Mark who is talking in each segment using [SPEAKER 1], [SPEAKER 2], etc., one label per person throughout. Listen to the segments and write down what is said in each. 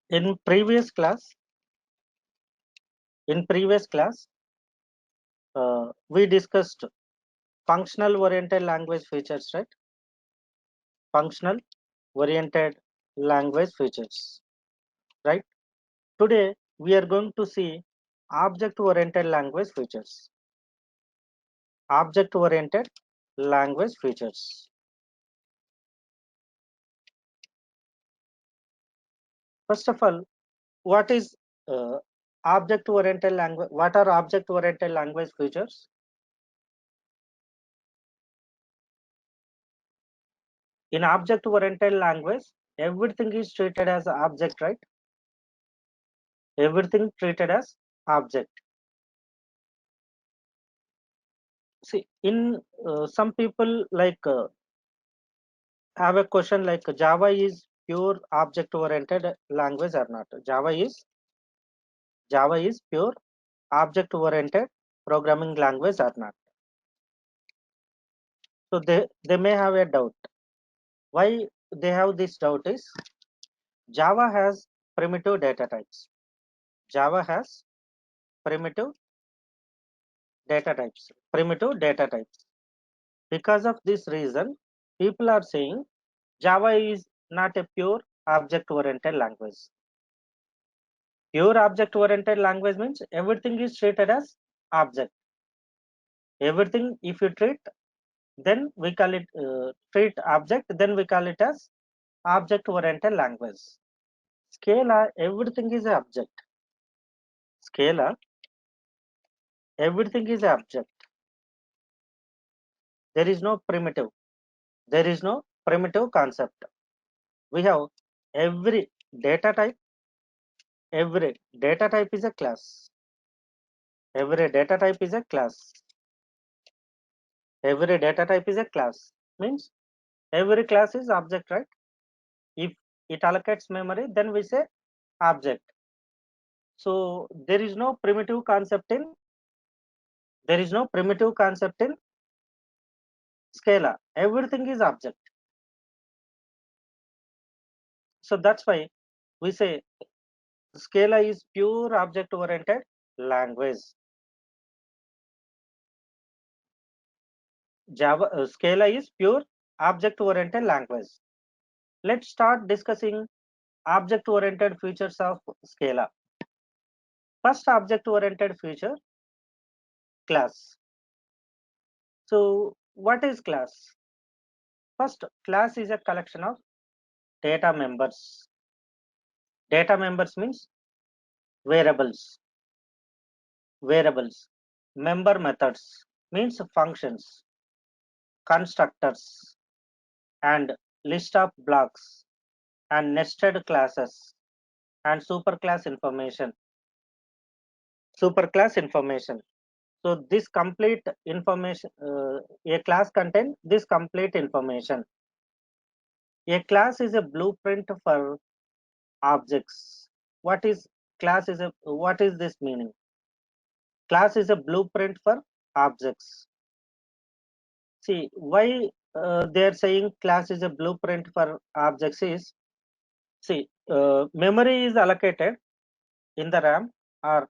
[SPEAKER 1] In previous class, we discussed functional oriented language features, right? Functional oriented language features, right? Today we are going to see object oriented language features. Object oriented language features. First of all, what is object oriented language? What are object oriented language features? In object oriented language, everything is treated as an object, right? Everything treated as object. See, in some people have a question like Java is pure object oriented language or not? Java is pure object oriented programming language or not? So they may have a doubt. Why they have this doubt is Java has primitive data types. Java has primitive primitive data types. Because of this reason, people are saying Java is not a pure object oriented language. Pure object oriented language means everything is treated as object. Everything, if you treat, then we call it treat object, then we call it as object oriented language. Scala, everything is object. Scala, everything is object. There is no primitive. There is no primitive concept. We have every data type. Every data type is a class. Every data type is a class. Every data type is a class. Means every class is object, right? If it allocates memory, then we say object. So there is no primitive concept in Scala. Everything is object. So that's why we say Scala is pure object oriented language. Scala is pure object oriented language. Let's start discussing object oriented features of Scala. First object oriented feature, class. So what is class? First, class is a collection of data members. Data members means variables. Variables. Member methods means functions, constructors, and list of blocks, and nested classes, and superclass information. Superclass information. So this complete information, a class contains this complete information. A class is a blueprint for objects. What is what is this meaning? Class is a blueprint for objects. See why they are saying class is a blueprint for objects is, see, memory is allocated in the RAM or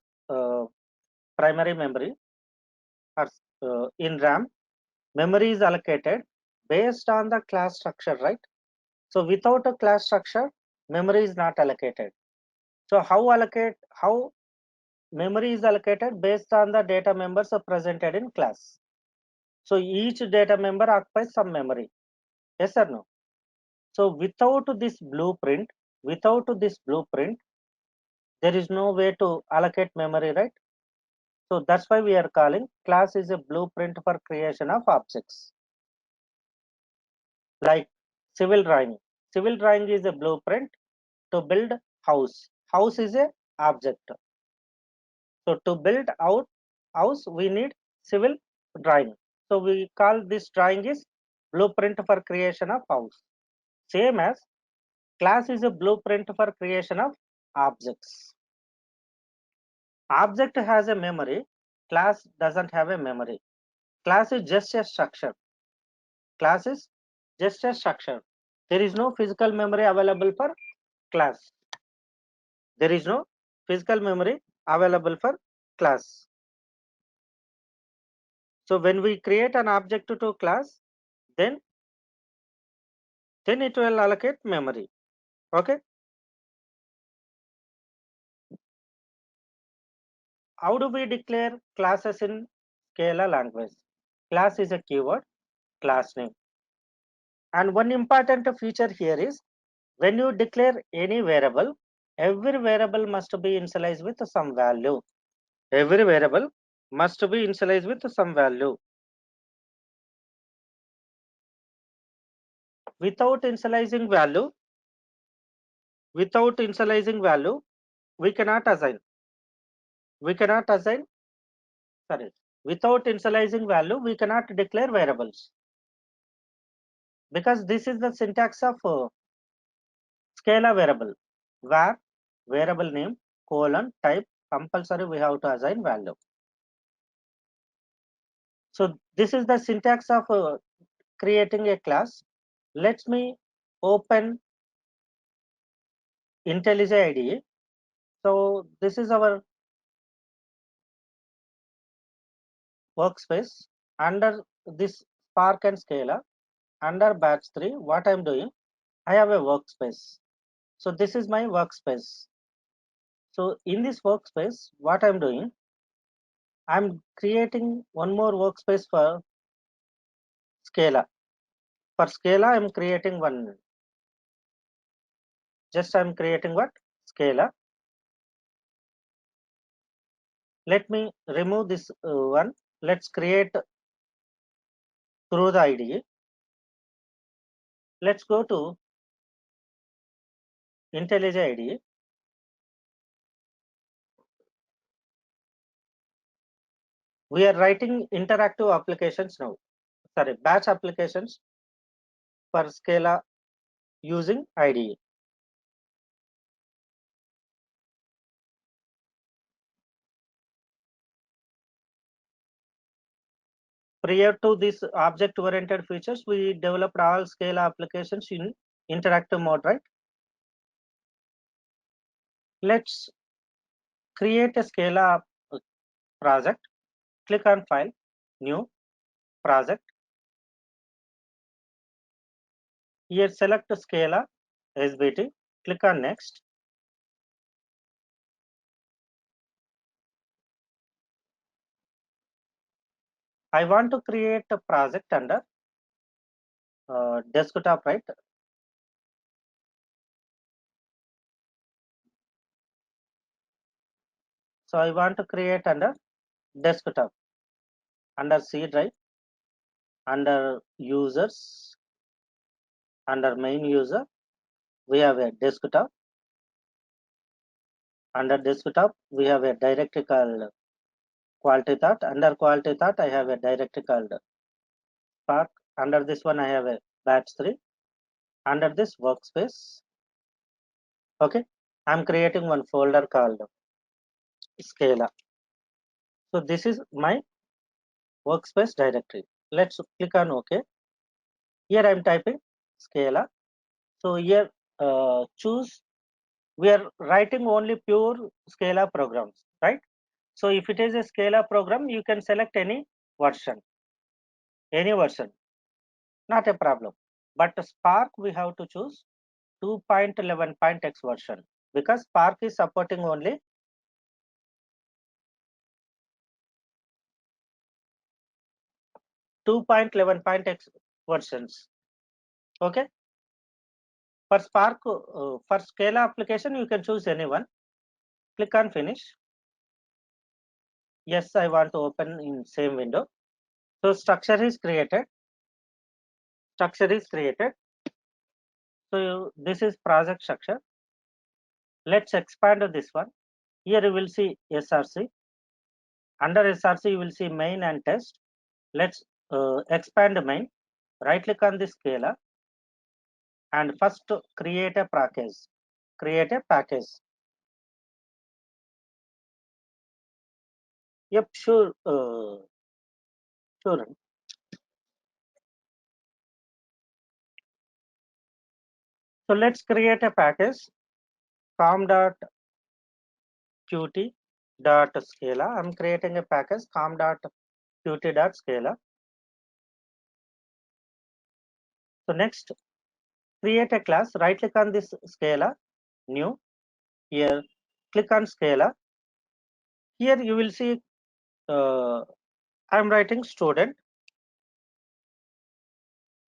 [SPEAKER 1] primary memory, or in RAM, memory is allocated based on the class structure, right? So without a class structure, memory is not allocated. So how memory is allocated based on the data members are presented in class. So each data member occupies some memory. Yes or no? So without this blueprint, there is no way to allocate memory, right? So that's why we are calling class is a blueprint for creation of objects. Like civil drawing. Civil drawing is a blueprint to build house. House is a object. So to build out house, we need civil drawing. So we call this drawing is blueprint for creation of house. Same as class is a blueprint for creation of objects. Object has a memory, class doesn't have a memory. Class is just a structure. Class is just a structure. There is no physical memory available for class. There is no physical memory available for class. So when we create an object to class, then it will allocate memory. Okay. How do we declare classes in Scala language? Class is a keyword, class name. And one important feature here is when you declare any variable, every variable must be initialized with some value. Every variable must be initialized with some value. Without initializing value, we cannot assign. We cannot assign, sorry, without initializing value, we cannot declare variables. Because this is the syntax of Scala variable, where variable name, colon, type, compulsory we have to assign value. So this is the syntax of creating a class. Let me open IntelliJ IDE. So this is our workspace. Under this Spark and Scala, under batch 3, what I'm doing, I have a workspace. So this is my workspace. So in this workspace, what I'm doing, I'm creating one more workspace for Scala. For Scala, I'm creating one. Just I'm creating what? Scala. Let me remove this one. Let's create through the IDE. Let's go to IntelliJ IDE. We are writing interactive applications now. Sorry, batch applications for Scala using IDE. Prior to this object-oriented features, we developed all Scala applications in interactive mode, right? Let's create a Scala project. Click on File, New, Project. Here select Scala, SBT. Click on Next. I want to create a project under desktop, right? So I want to create under desktop, under C drive, under users, under main user, we have a desktop. Under desktop, we have a directory called quality thought. Under quality thought, I have a directory called Spark. Under this one, I have a batch 3. Under this workspace, okay, I'm creating one folder called Scala. So this is my workspace directory. Let's click on OK. Here I'm typing Scala. So here choose, we are writing only pure Scala programs, right? So if it is a Scala program, you can select any version, not a problem. But Spark, we have to choose 2.11.x version because Spark is supporting only 2.11.x versions. Okay. For Spark, for Scala application, you can choose any one. Click on Finish. Yes, I want to open in same window. So structure is created. So this is project structure. Let's expand this one. Here you will see SRC. Under SRC, you will see main and test. Let's expand main. Right click on the Scala and first create a package. Create a package. Yep, sure. Sure. So let's create a package. com qt.scala. I'm creating a package com.qt.scala. So next, create a class. Right click on this Scala, new. Here, click on Scala. Here you will see I'm writing student.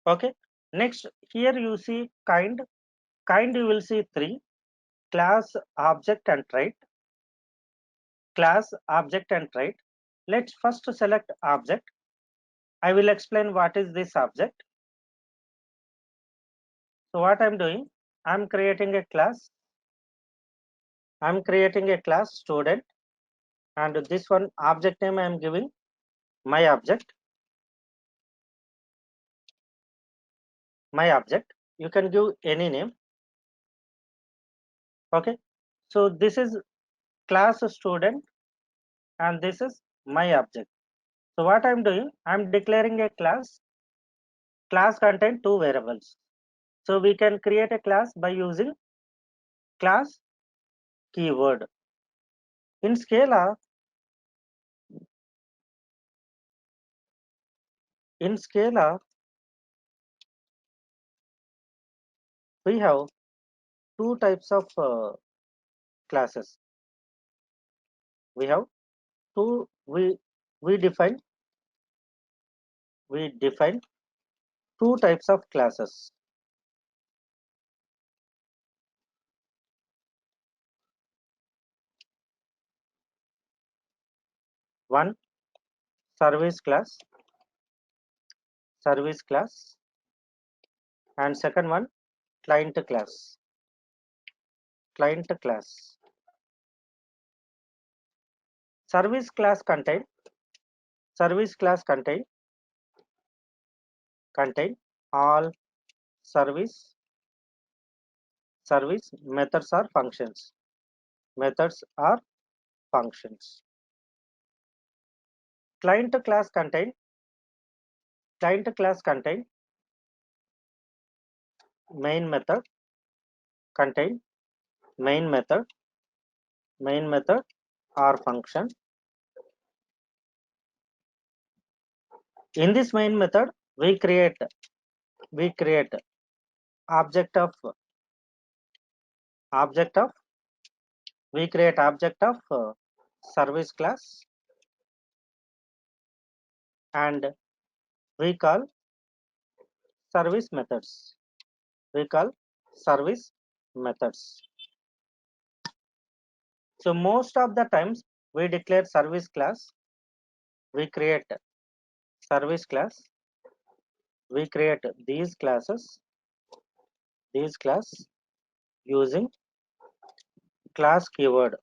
[SPEAKER 1] Okay. Next, here you see kind. Kind you will see three: class, object, and trait. Class, object, and trait. Let's first select object. I will explain what is this object. So what I'm doing, I'm creating a class. I'm creating a class student, and this one object name I'm giving my object. My object. You can give any name. Okay. So this is class student, and this is my object. So what I'm doing, I'm declaring a class. Class contain two variables. So we can create a class by using class keyword. In Scala, in Scala, we have two types of classes. We have two. We define two types of classes. One, service class, and second one, client class. Client class. Service class contain service class contain all service methods or functions. Methods or functions. Client class contain main method, contain main method or function. In this main method, we create object of object of we create object of service class, and we call service methods. We call service methods. So most of the times we declare service class, we create service class, we create these classes, these class using class keyword,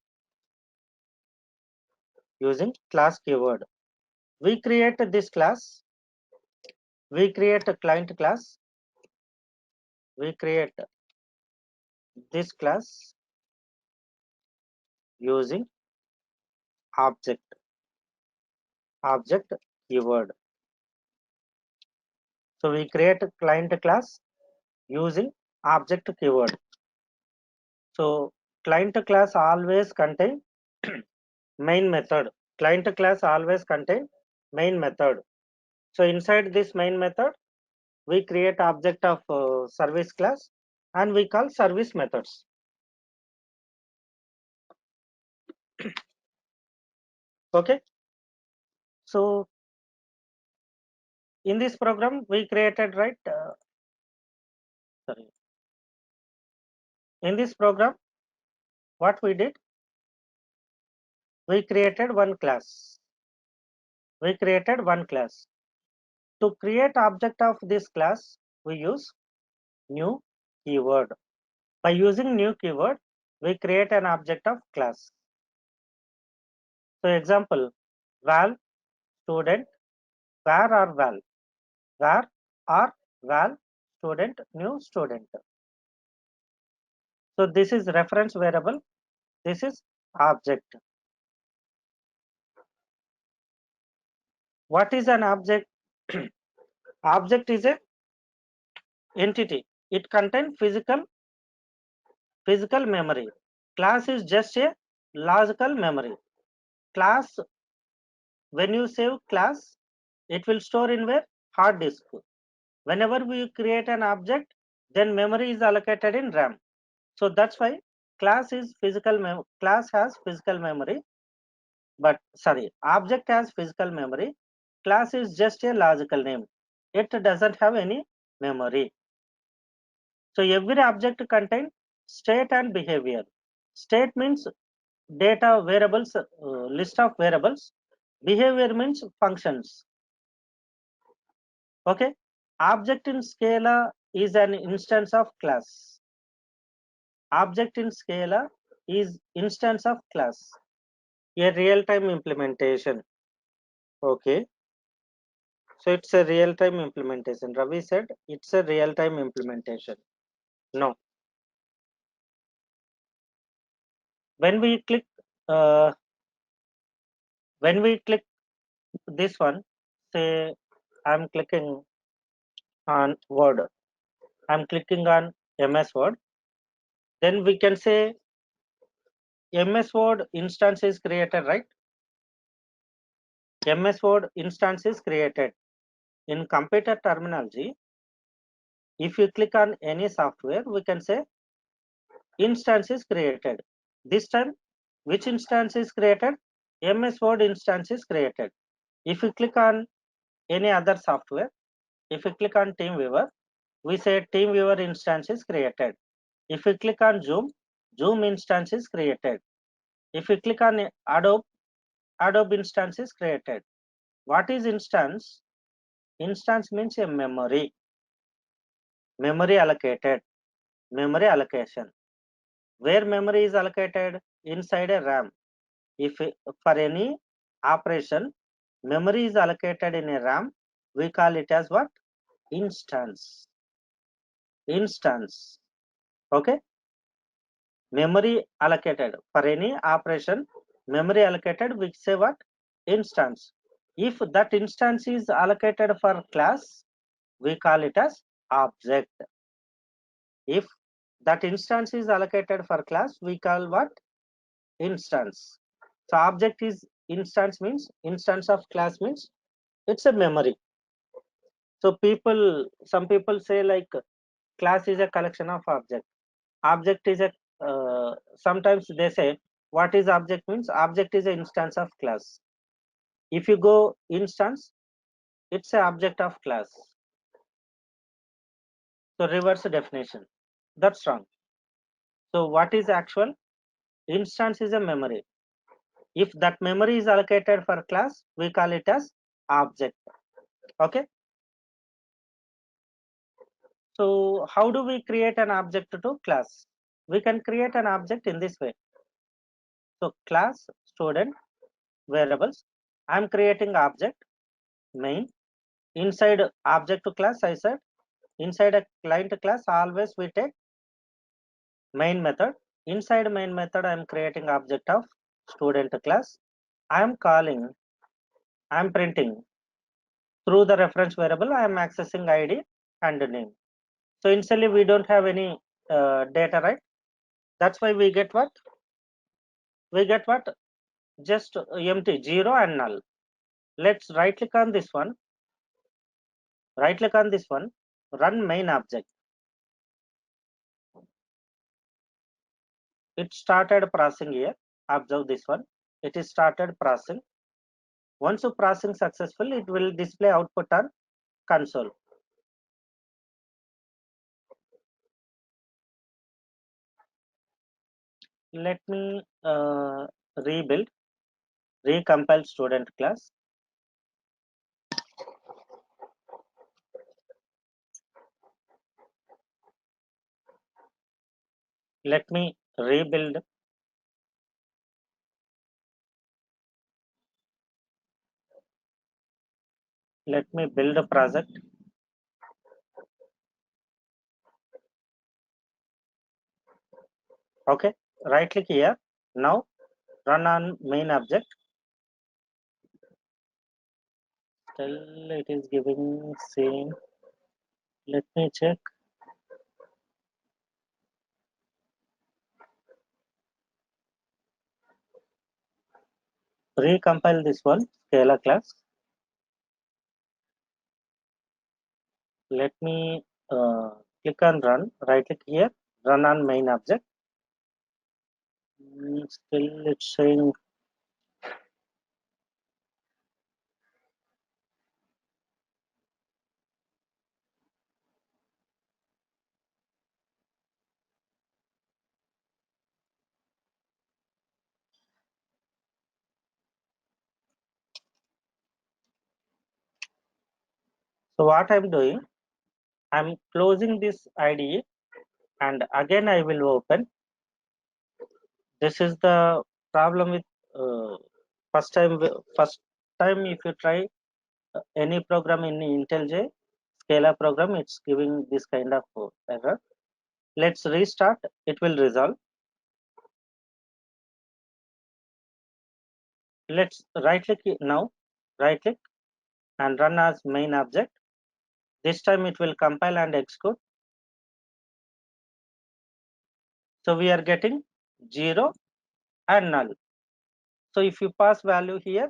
[SPEAKER 1] We create this class, we create a client class, we create this class using object keyword. So we create a client class using object keyword. So client class always contain main method. Client class always contain main method. So inside this main method, we create object of service class, and we call service methods. Okay. So in this program, we created, right? Sorry. In this program, what we did, we created one class. To create object of this class, we use new keyword. By using new keyword, we create an object of class. So example, val student, var or val, student, new student. So this is reference variable. This is object. What is an object? Object is a entity. It contains physical memory. Class is just a logical memory. Class, when you save class, it will store in where? Hard disk. Whenever we create an object, then memory is allocated in RAM. So that's why class is class has physical memory, but sorry, object has physical memory. Class is just a logical name. It doesn't have any memory. So every object contains state and behavior. State means data variables, list of variables. Behavior means functions. Okay. Object in Scala is an instance of class. Object in Scala is instance of class. A real-time implementation. Okay. So it's a real-time implementation. Ravi said it's a real-time implementation. No. When we click, uh, when we click this one, say I'm clicking on Word. I'm clicking on MS Word. Then we can say MS Word instance is created, right? MS Word instance is created. In computer terminology, if you click on any software, we can say instance is created. This time, which instance is created? MS Word instance is created. If you click on any other software, if you click on TeamViewer, we say TeamViewer instance is created. If you click on Zoom instance is created. If you click on Adobe instance is created. What is instance? Instance means a memory allocated, memory allocation. Where memory is allocated? Inside a RAM. If for any operation, memory is allocated in a RAM, we call it as what? Instance. Instance. Okay. Memory allocated for any operation, memory allocated, we say what? Instance. If that instance is allocated for class, we call it as object. If that instance is allocated for class, we call what? Instance. So object is instance means instance of class means it's a memory. So some people say like class is a collection of object. Object is a sometimes they say what is object means object is an instance of class. If you go instance, it's a object of class. So reverse definition. That's wrong. So what is actual? Instance is a memory. If that memory is allocated for class, we call it as object. Okay. So how do we create an object to class? We can create an object in this way. So class, student, variables. I'm creating object, main. Inside object to class, I said, inside a client class, always we take main method. Inside main method, I'm creating object of student class. I'm printing through the reference variable. I'm accessing ID and name. So initially we don't have any data, right? That's why we get what? We get what? Just empty, 0 and null. Let's right click on this one. Right click on this one. Run main object. It started processing here. Observe this one. It is started processing. Once you processing successful, it will display output on console. Let me recompile student class. Let me rebuild. Let me build a project. Okay, right click here. Now run on main object. Still it is giving same. Let me check. recompile this one, Scala class. Let me click on run, right click here, run on main object. Still it's saying so. What I'm doing, I'm closing this IDE and again I will open. This is the problem with first time. First time, if you try any program in IntelliJ Scala program, it's giving this kind of error. Let's restart. It will resolve. Let's right click now. Right click and run as main object. This time it will compile and execute. So we are getting 0 and null. So if you pass value here,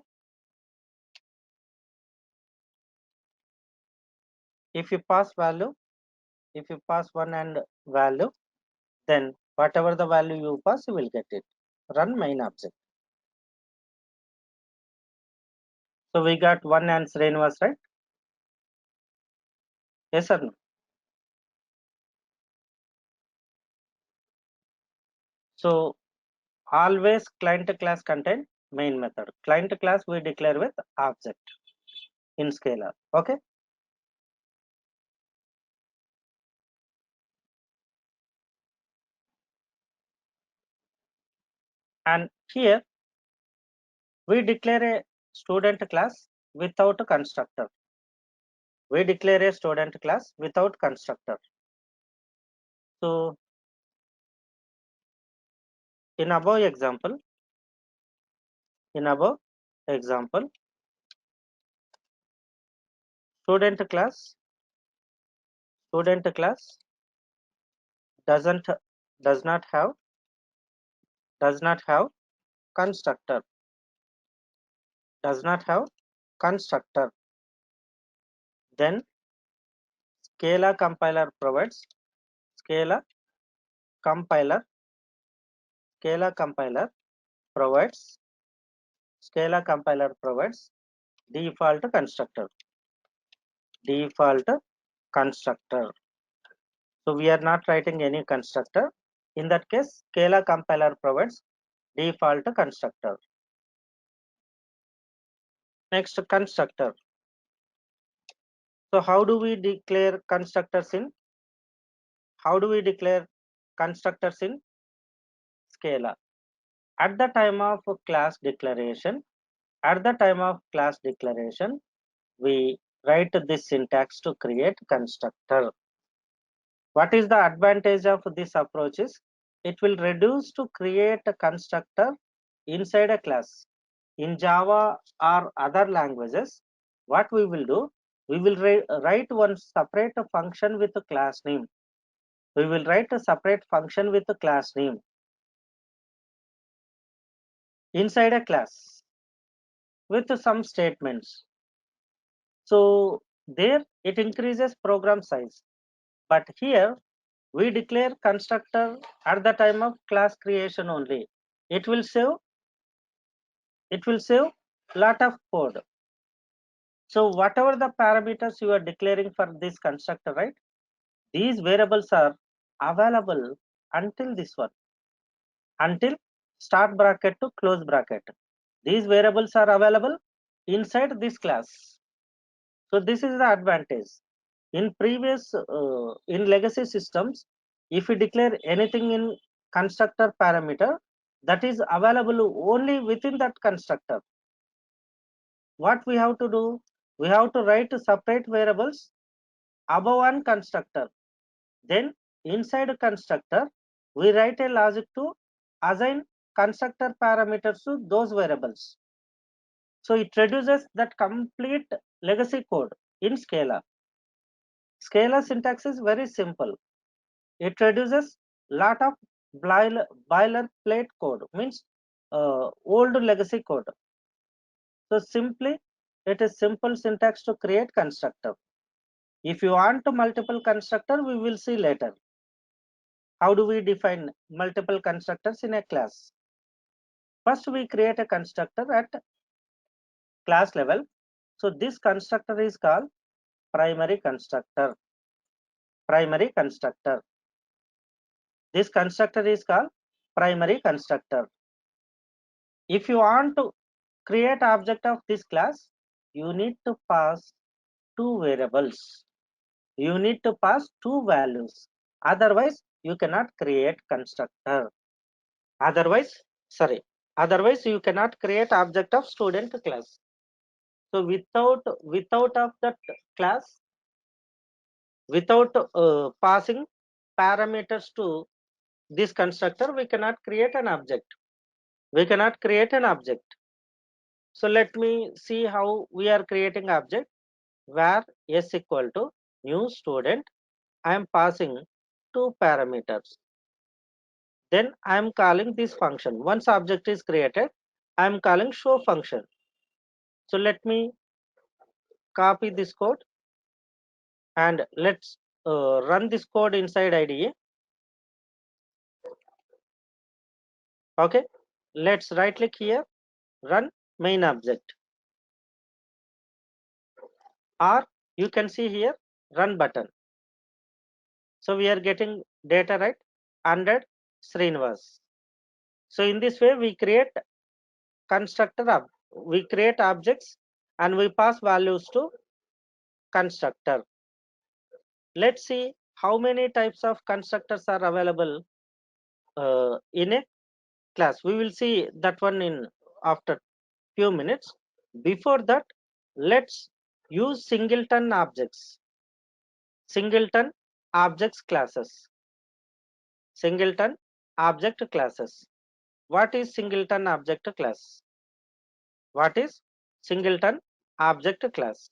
[SPEAKER 1] if you pass value, if you pass 1 and value, then whatever the value you pass, you will get it. Run main object. So we got 1 and Srinivas, right? Yes or no? So always client class contain main method. Client class we declare with object in Scala. Okay. And here we declare a student class without a constructor. We declare a student class without constructor. So in above example, student class doesn't does not have constructor, does not have constructor. Then Scala compiler provides Scala compiler Scala compiler provides Scala compiler provides default constructor. Default constructor. So we are not writing any constructor. In that case, Scala compiler provides default constructor. Next, constructor. So how do we declare constructors in? How do we declare constructors in Scala? At the time of class declaration, we write this syntax to create constructor. What is the advantage of this approach is it will reduce to create a constructor inside a class. In Java or other languages, what we will do, we will write one separate function with a class name. We will write a separate function with a class name inside a class with some statements. So there it increases program size. But here we declare constructor at the time of class creation only. It will save lot of code. So whatever the parameters you are declaring for this constructor, right? These variables are available until this one, until start bracket to close bracket. These variables are available inside this class. So this is the advantage. In previous, in legacy systems, if you declare anything in constructor parameter, that is available only within that constructor. What we have to do? We have to write separate variables above one constructor. Then inside a constructor, we write a logic to assign constructor parameters to those variables. So it reduces that complete legacy code in Scala. Scala syntax is very simple. It reduces lot of boilerplate code, means old legacy code. So simply, it is simple syntax to create constructor. If you want to multiple constructor, we will see later. How do we define multiple constructors in a class? First, we create a constructor at class level. So this constructor is called primary constructor. Primary constructor. This constructor is called primary constructor. If you want to create object of this class, you need to pass two variables. You need to pass two values. Otherwise, you cannot create constructor. Otherwise you cannot create object of student class. So without of that class, without passing parameters to this constructor, we cannot create an object. We cannot create an object. So let me see how we are creating object. Where s equal to new student, I am passing two parameters. Then I am calling this function. Once object is created, I am calling show function. So let me copy this code and let's run this code inside IDE. Okay, let's right click here, run main object, or you can see here run button. So we are getting data right, 100 Srinivas. So in this way we create constructor, we create objects and we pass values to constructor. Let's see how many types of constructors are available in a class. We will see that one in after few minutes. Before that, let's use singleton objects. Singleton objects classes. Singleton object classes. What is singleton object class? What is singleton object class?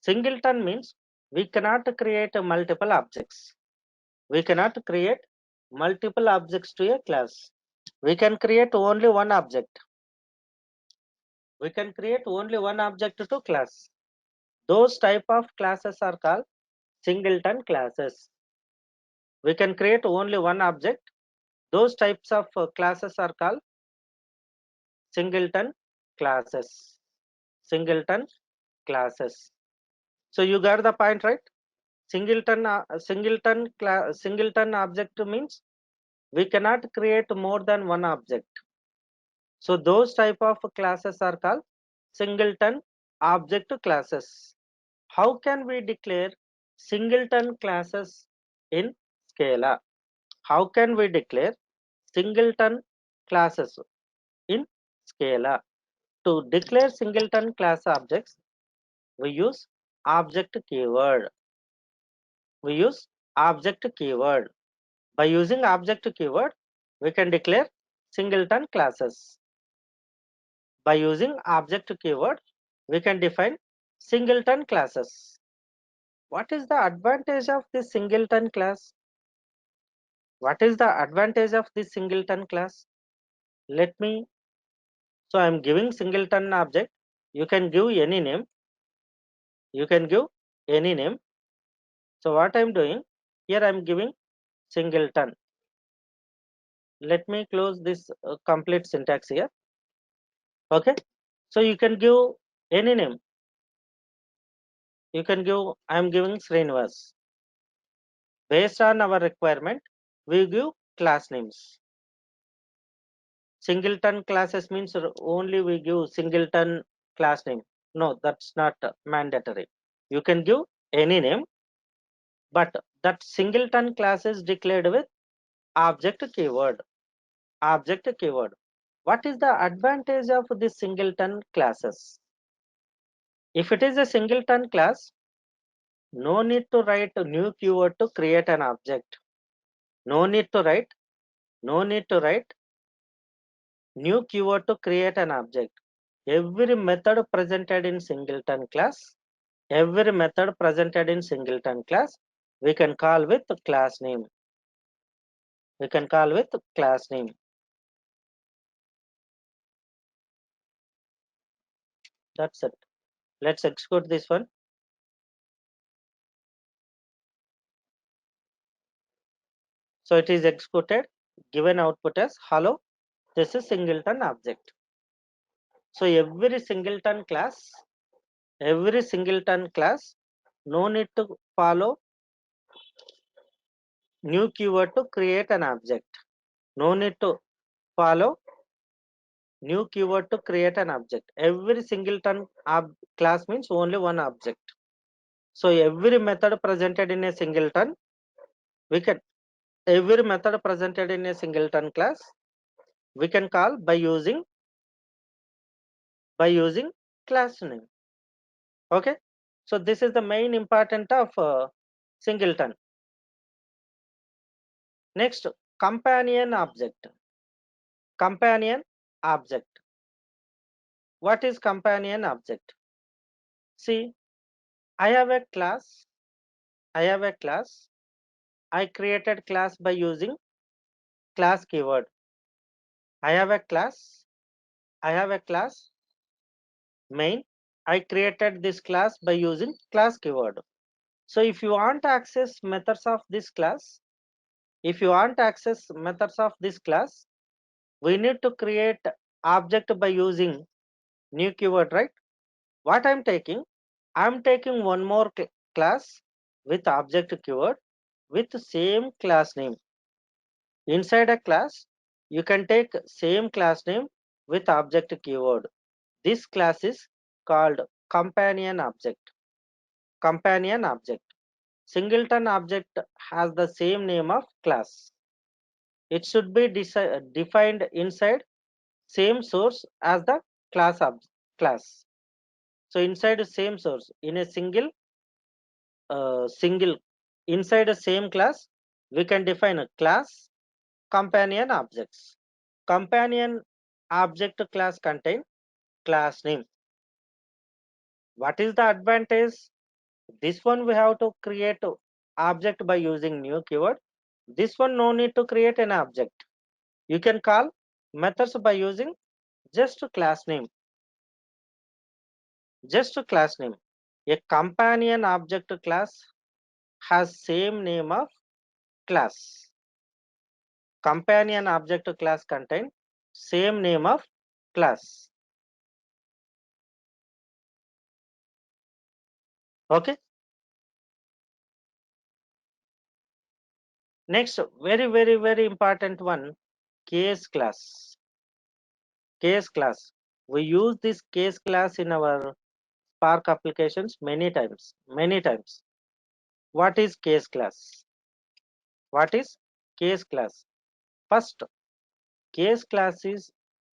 [SPEAKER 1] Singleton means we cannot create multiple objects. We cannot create multiple objects to a class. We can create only one object. We can create only one object to class. Those type of classes are called singleton classes. We can create only one object. Those types of classes are called singleton classes. Singleton classes. So you got the point, right? Singleton object means we cannot create more than one object. So those type of classes are called singleton object classes. How can we declare singleton classes in Scala? How can we declare singleton classes in Scala? To declare singleton class objects, we use object keyword. We use object keyword. By using object keyword, we can declare singleton classes. By using object keyword, we can define singleton classes. What is the advantage of this singleton class? What is the advantage of this singleton class? Let me, so I am giving singleton object. You can give any name. You can give any name. So what I am doing, here I am giving singleton. Let me close this complete syntax here. Okay. So you can give any name. You can give, I am giving Srinivas. Based on our requirement, we give class names. Singleton classes means only we give singleton class name. No, that's not mandatory. You can give any name, but that singleton class is declared with object keyword. Object keyword. What is the advantage of this singleton classes? If it is a singleton class, no need to write a new keyword to create an object. No need to write, no need to write new keyword to create an object. Every method presented in singleton class, every method presented in singleton class, we can call with class name. We can call with class name. That's it. Let's execute this one. So it is executed, given output as hello. This is singleton object. So every singleton class, no need to follow new keyword to create an object. No need to follow new keyword to create an object. Every singleton class means only one object. So every method presented in a singleton, we can every method presented in a singleton class, we can call by using class name. Okay. So this is the main important of singleton. Next, companion object. Companion object. What is companion object? See, I have a class. I have a class. I created class by using class keyword. I have a class. I have a class main. I created this class by using class keyword. So if you want to access methods of this class, we need to create object by using new keyword, right? What I'm taking one more class with object keyword with same class name. Inside a class, you can take same class name with object keyword. This class is called companion object. Companion object. Singleton object has the same name of class. It should be defined inside same source as the class. So inside the same source, in a single inside the same class, we can define a class companion objects. Companion object class contain class name. What is the advantage? This one we have to create object by using new keyword. This one no need to create an object. You can call methods by using just class name. Just class name. A companion object class has same name of class. Companion object class contain same name of class. Okay. Next, very important one, case class. Case class. We use this case class in our Spark applications many times. Many times. What is case class? What is case class? First, case class is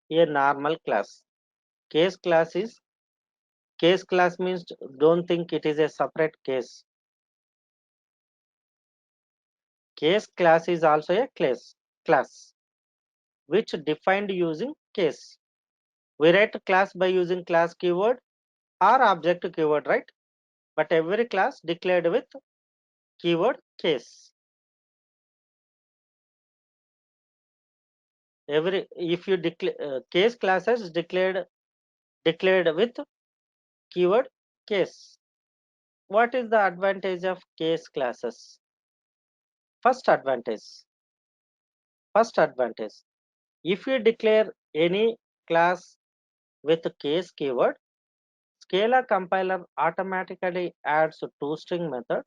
[SPEAKER 1] a normal class. Case class is case class means don't think it is a separate case. Case class is also a class which defined using case. We write class by using class keyword or object keyword, right? But every class declared with keyword case. Every if you declare case classes declared with keyword case. What is the advantage of case classes? First advantage. First advantage. If you declare any class with case keyword, Scala compiler automatically adds toString method,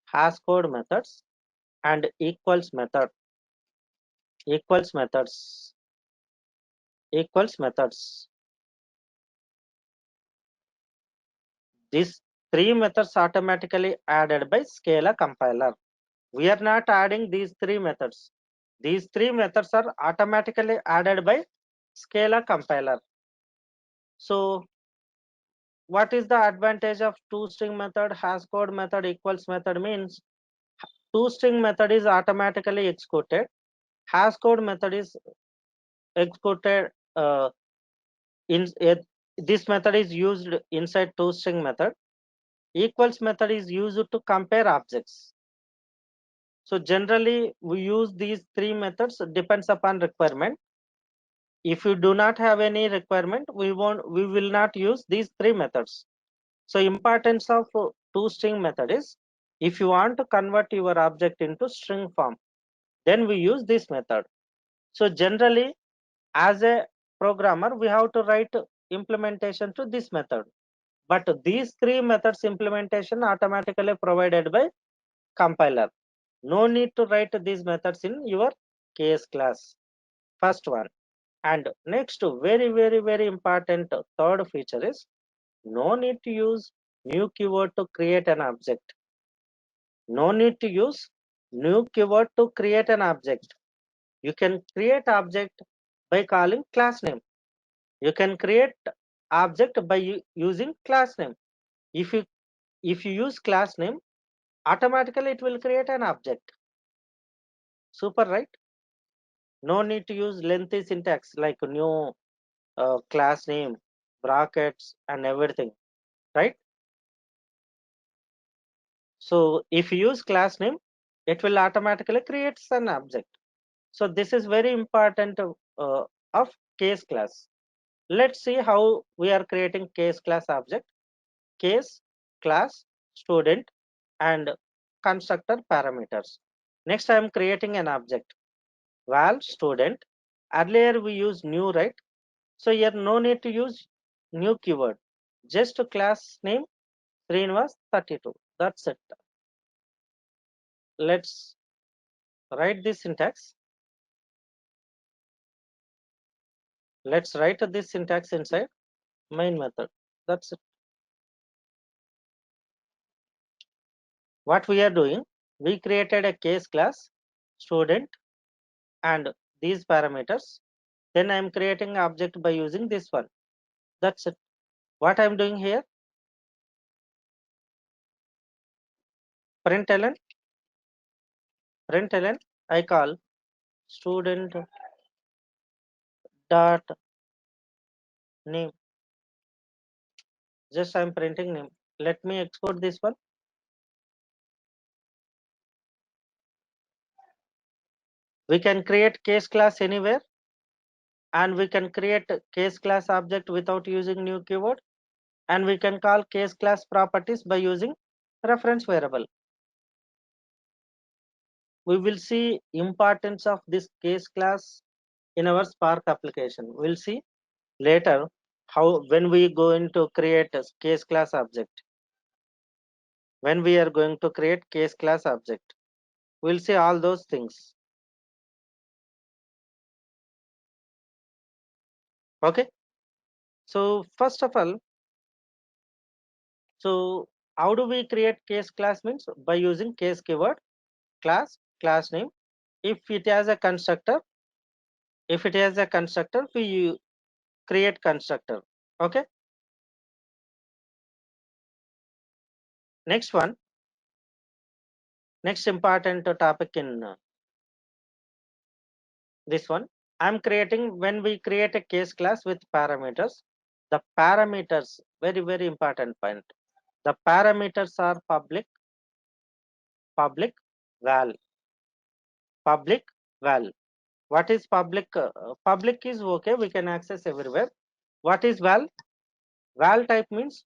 [SPEAKER 1] hash code methods, and equals methods, equals methods. These three methods automatically added by Scala compiler. We are not adding these three methods. These three methods are automatically added by Scala compiler. So what is the advantage of toString method, hash code method, equals method? Means toString method is automatically executed. Hash code method is executed in this method is used inside toString method. Equals method is used to compare objects. So generally we use these three methods, depends upon requirement. if you do not have any requirement, we will not use these three methods. So importance of toString method is, if you want to convert your object into string form, then we use this method. So generally, as a programmer, we have to write implementation to this method. But these three methods implementation automatically provided by compiler. No need to write these methods in your case class. First one. And next, very important third feature is, no need to use new keyword to create an object. No need to use new keyword to create an object. You can create object by calling class name. You can create object by using class name. If you use class name, automatically it will create an object. Super, right? No need to use lengthy syntax like new class name, brackets, and everything, right? So if you use class name, it will automatically create an object. So this is very important of case class. Let's see how we are creating case class object. Case, class, student, and constructor parameters. Next, I am creating an object. Val student. Earlier we use new, right? So here no need to use new keyword. Just class name Srinivas 32. That's it. Let's write this syntax. Let's write this syntax inside main method. That's it. What we are doing, we created a case class student and these parameters. Then I am creating object by using this one. That's it. What I am doing here, println, I call student dot name. Just I am printing name. Let me export this one. We can create case class anywhere, and we can create case class object without using new keyword, and we can call case class properties by using reference variable. We will see importance of this case class in our Spark application. We'll see later how, when we going to create a case class object, when we are going to create case class object, we'll see all those things. Okay, so first of all, so how do we create case class? Means by using case keyword, class name. If it has a constructor, we create constructor. Okay, next one, next important topic in this one, I'm creating, when we create a case class with parameters, the parameters, very important point, the parameters are public val, public val. What is public? Public is okay, we can access everywhere. What is val? Val type means,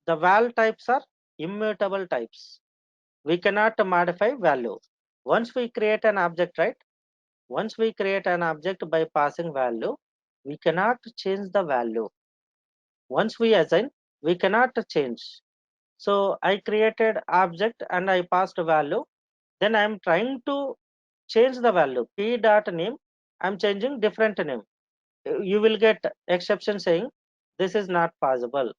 [SPEAKER 1] the val types are immutable types. We cannot modify value. Once we create an object, right? Once we create an object by passing value, we cannot change the value. Once we assign, we cannot change. So I created object and I passed value, then I am trying to change the value p dot name, I'm changing different name. You will get exception saying this is not possible.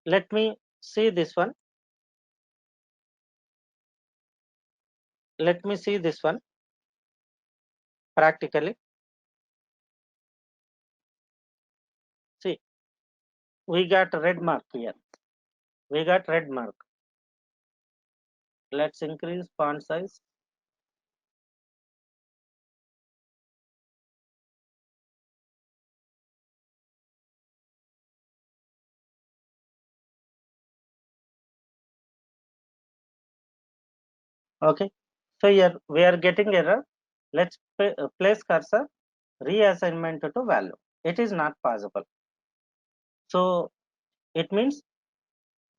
[SPEAKER 1] Let me see this one. Let me see this one practically. See, we got red mark here. We got red mark. Let's increase font size. Okay, so here we are getting error. Let's place cursor. reassignment to value. It is not possible. So it means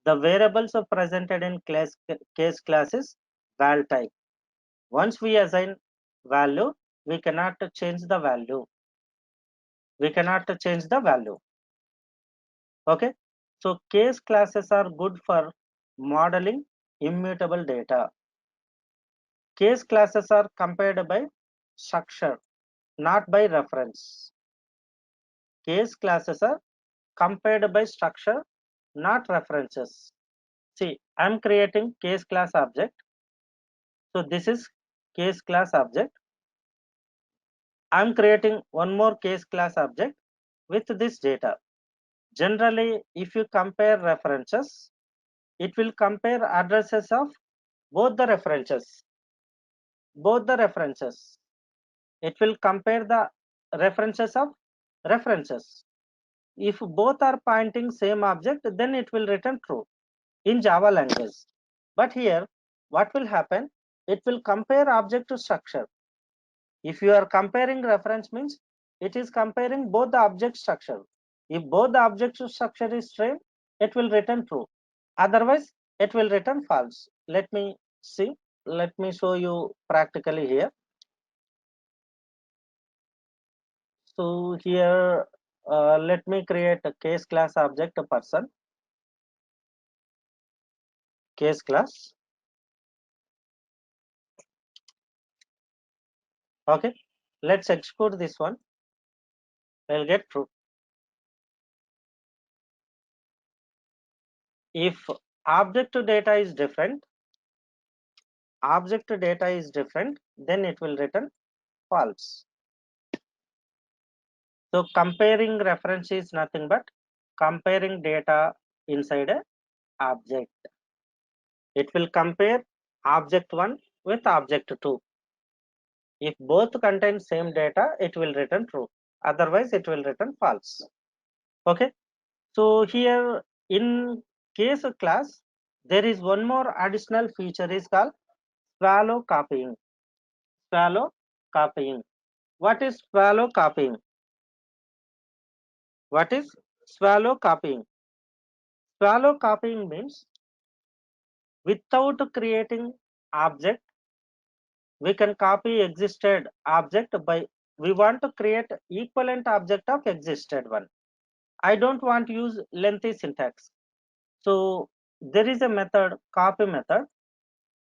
[SPEAKER 1] the variables are presented in case class is val type. Once we assign value, we cannot change the value. We cannot change the value. Okay. So case classes are good for modeling immutable data. Case classes are compared by structure, not by reference. Case classes are compared by structure, not references. See, I'm creating case class object. So this is case class object. I'm creating one more case class object with this data. Generally, if you compare references, it will compare addresses of both the references. Both the references. It will compare the references of references. If both are pointing same object, then it will return true in Java language. But here, what will happen? It will compare object to structure. If you are comparing reference means it is comparing both the object structure. If both the object structure is same, it will return true. Otherwise, it will return false. Let me see. Let me show you practically here. So here, let me create a case class object a person. Case class. Okay. Let's execute this one. I'll get true. If object to data is different, then it will return false. So comparing reference is nothing but comparing data inside a object. It will compare object 1 with object 2. If both contain same data, it will return true. Otherwise, it will return false. Okay. So here in case class, there is one more additional feature is called swallow copying. Swallow copying. What is swallow copying? What is swallow copying? Swallow copying means without creating object, we can copy existed object by we want to create equivalent object of existed one. I don't want to use lengthy syntax. So there is a method, copy method.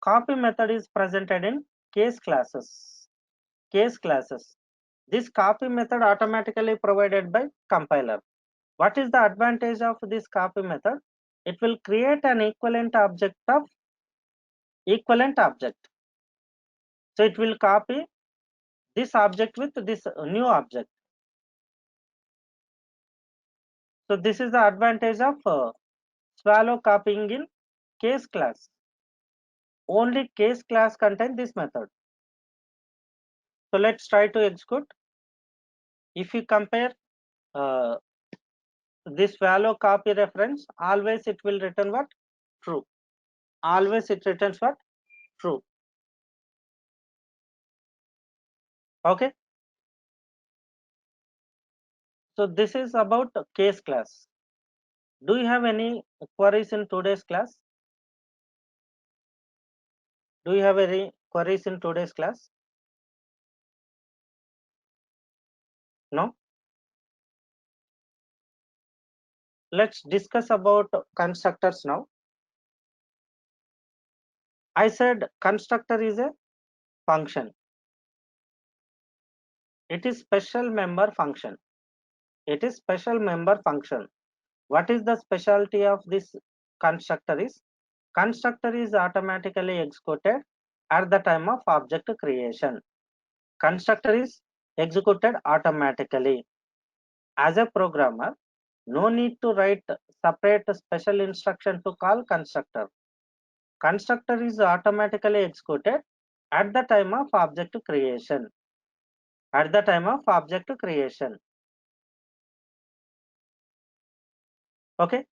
[SPEAKER 1] Copy method is presented in case classes. Case classes. This copy method automatically provided by compiler. What is the advantage of this copy method? It will create an equivalent object of equivalent object. So it will copy this object with this new object. So this is the advantage of swallow copying in case class. Only case class contain this method. So let's try to execute. If you compare uh, this swallow copy reference, always it will return what? True. Always it returns what? True. Okay. So this is about case class. Do you have any queries in today's class? Do you have any queries in today's class? No? Let's discuss about constructors now. I said constructor is a function. It is special member function. It is special member function. What is the specialty of this constructor is? Constructor is automatically executed at the time of object creation. Constructor is executed automatically. As a programmer, no need to write separate special instruction to call constructor. Constructor is automatically executed at the time of object creation. At the time of object creation. Okay.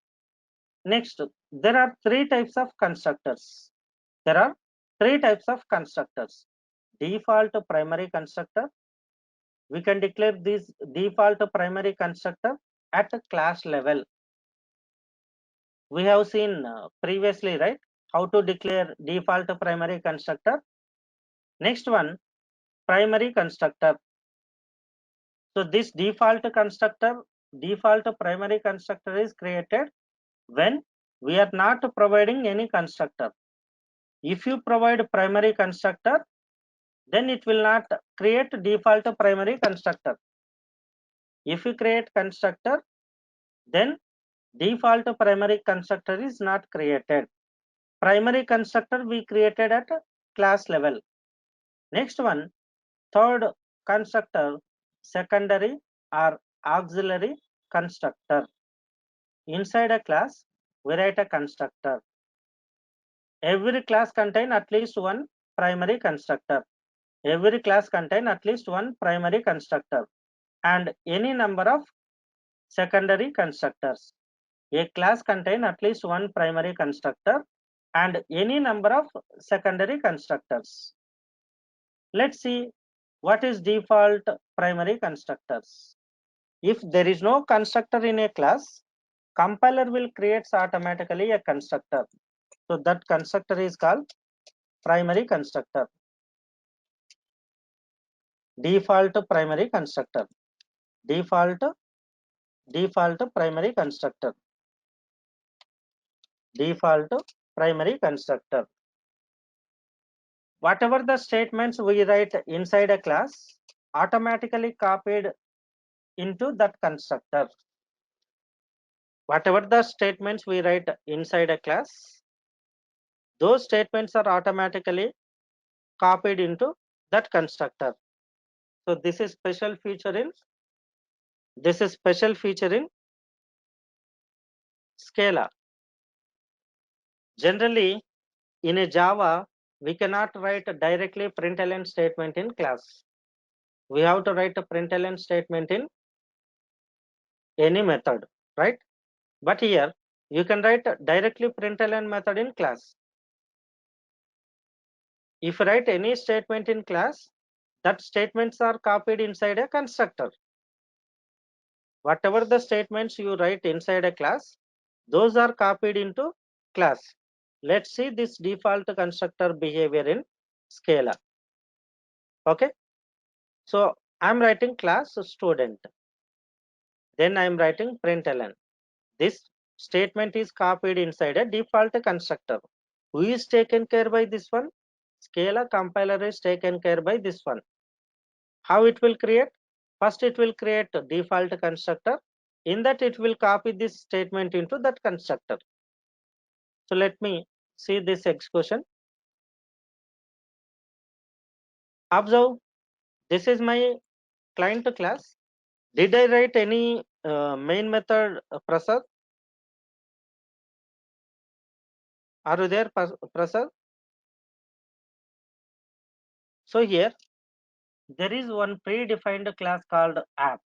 [SPEAKER 1] Next, there are three types of constructors. There are three types of constructors. Default primary constructor, We can declare this default primary constructor at a class level. We have seen previously, right, how to declare default primary constructor. Next one, primary constructor. So this default primary constructor is created when we are not providing any constructor. If you provide primary constructor, then it will not create default primary constructor. If you create constructor, then default primary constructor is not created. Primary constructor we created at class level. Next one, third constructor, secondary or auxiliary constructor. Inside a class, we write a constructor. Every class contain at least one primary constructor. Every class contain at least one primary constructor and any number of secondary constructors. A class contain at least one primary constructor and any number of secondary constructors. Let's see what is default primary constructors. If there is no constructor in a class, compiler will create automatically a constructor. So that constructor is called primary constructor. Default primary constructor. Default primary constructor. Default primary constructor. Whatever the statements we write inside a class automatically copied into that constructor. Whatever the statements we write inside a class, those statements are automatically copied into that constructor. So this is special feature in Scala. Generally, in a Java, we cannot write directly println statement in class. We have to write a println statement in any method, right? But here, you can write directly println method in class. If you write any statement in class, that statements are copied inside a constructor. Whatever the statements you write inside a class, those are copied into class. Let's see this default constructor behavior in Scala. Okay. So I'm writing class student. Then I'm writing println. This statement is copied inside a default constructor. Who is taken care by this one? Scala compiler is taken care by this one. How it will create? First it will create a default constructor. In that it will copy this statement into that constructor. So let me see this execution. Observe, this is my client class. Did I write any main method, Prasad? Are you there, Prasad? So here, there is one predefined class called app.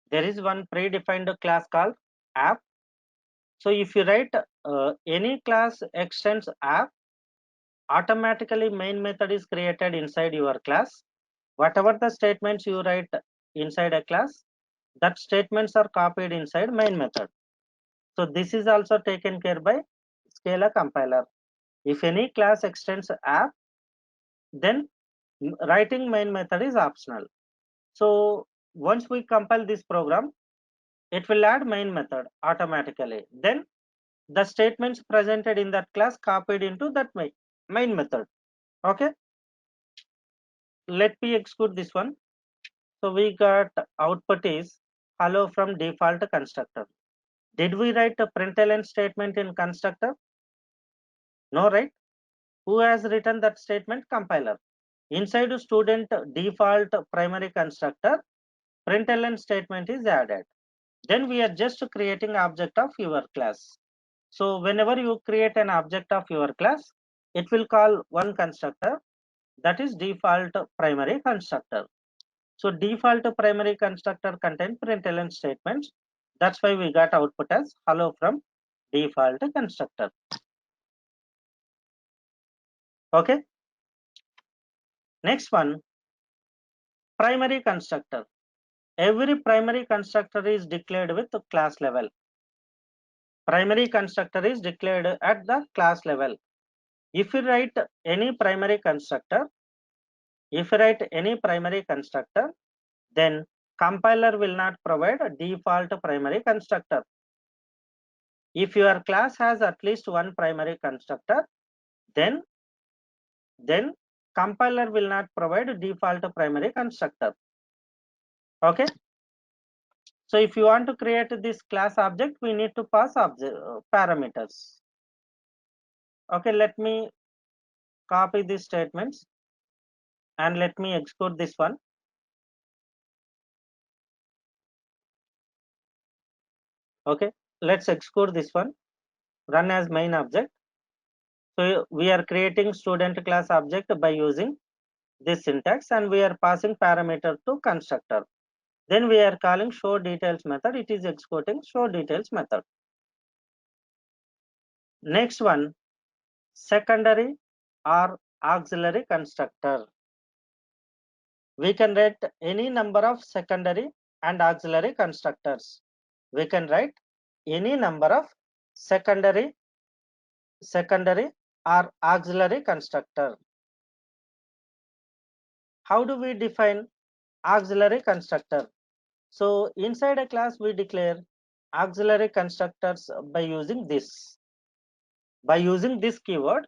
[SPEAKER 1] There is one predefined class called app. So if you write any class extends app, automatically main method is created inside your class. Whatever the statements you write inside a class, that statements are copied inside main method. So this is also taken care by Scala compiler. If any class extends app, then writing main method is optional. So once we compile this program, it will add main method automatically. Then the statements presented in that class copied into that main method. Okay. Let me execute this one. So we got output is hello from default constructor. Did we write a println statement in constructor? No, right? Who has written that statement? Compiler. Inside student default primary constructor, println statement is added. Then we are just creating object of your class. So whenever you create an object of your class, it will call one constructor, that is default primary constructor. So default primary constructor contain println statements. That's why we got output as hello from default constructor. Okay. Next one, Primary constructor. Every primary constructor is declared with the class level. Primary constructor is declared at the class level. If you write any primary constructor, then compiler will not provide a default primary constructor. If your class has at least one primary constructor, then compiler will not provide a default primary constructor. Okay. So if you want to create this class object, we need to pass parameters. Okay, let me copy these statements and let me execute this one. Okay, let's execute this one. Run as main object. So we are creating student class object by using this syntax, and we are passing parameter to constructor. Then we are calling show details method. It is executing show details method. Next one, secondary or auxiliary constructor. We can write any number of secondary and auxiliary constructors. We can write any number of secondary or auxiliary constructor. How do we define auxiliary constructor? So inside a class we declare auxiliary constructors by using this. By using this keyword,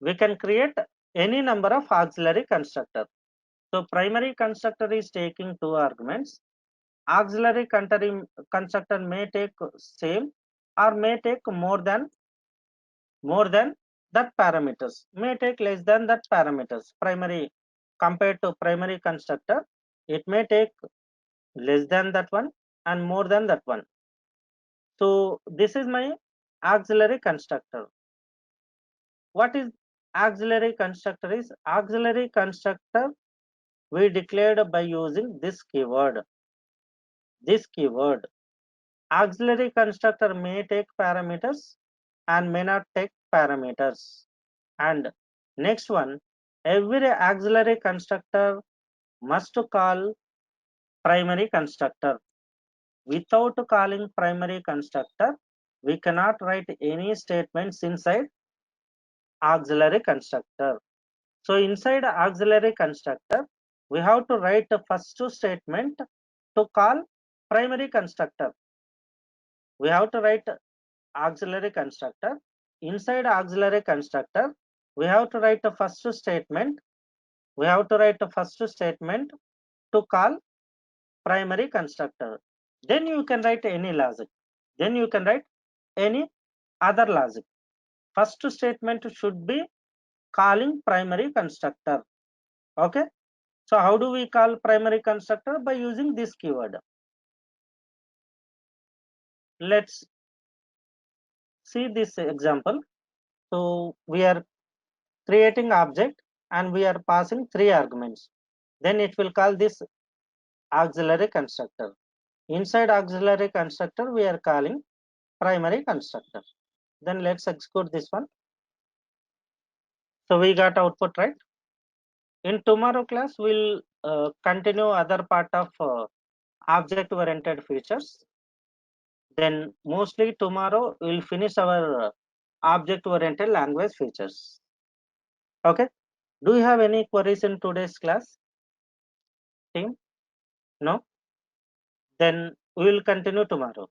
[SPEAKER 1] we can create any number of auxiliary constructor. So primary constructor is taking 2 arguments. Auxiliary constructor may take same or may take more than that parameters, may take less than that parameters. Primary compared to primary constructor, it may take less than that one and more than that one. So this is my auxiliary constructor. What is auxiliary constructor? Is auxiliary constructor we declared by using this keyword. Auxiliary constructor may take parameters and may not take parameters. And next one, every auxiliary constructor must call primary constructor. Without calling primary constructor, we cannot write any statements inside auxiliary constructor. So inside auxiliary constructor, we have to write the first statement to call primary constructor. We have to write auxiliary constructor. Inside auxiliary constructor, we have to write the first statement. We have to write the first statement to call primary constructor. Then you can write any logic. Then you can write any other logic. First statement should be calling primary constructor. Okay. So how do we call primary constructor? By using this keyword. Let's see this example. So we are creating object and we are passing 3 arguments. Then it will call this auxiliary constructor. Inside auxiliary constructor, we are calling primary constructor. Then let's execute this one. So we got output, right? In tomorrow class, we'll continue other part of object oriented features. Then mostly tomorrow we'll finish our object oriented language features. Okay. Do you have any queries in today's class, team? No? Then we will continue tomorrow.